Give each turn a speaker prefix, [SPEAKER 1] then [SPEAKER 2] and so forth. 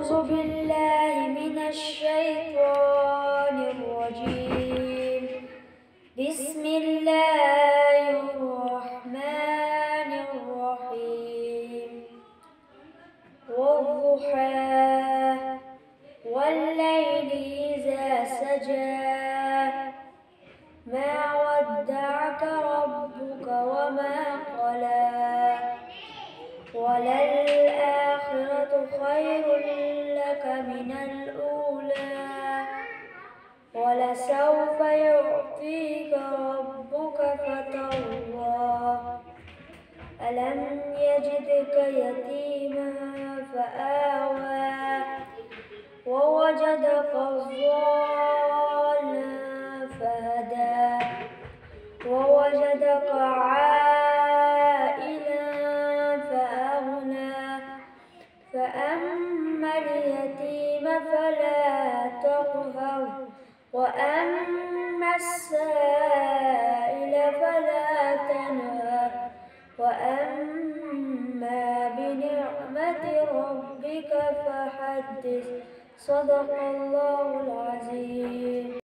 [SPEAKER 1] أعوذ بالله من الشيطان الرجيم. بسم الله الرحمن الرحيم. والضحى والليل إذا سجى ما ودعك ربك وما قلى وللآخرة خير لك من الأولى ولسوف يعطيك ربك فترضى ألم يجدك يتيما فآوى ووجدك ضالا فهدى ووجدك عائلا فأغنى فأما اليتيم فلا تقهر وأما السائل فلا تنهر وأما بنعمة ربك فحدث. صدق الله العظيم.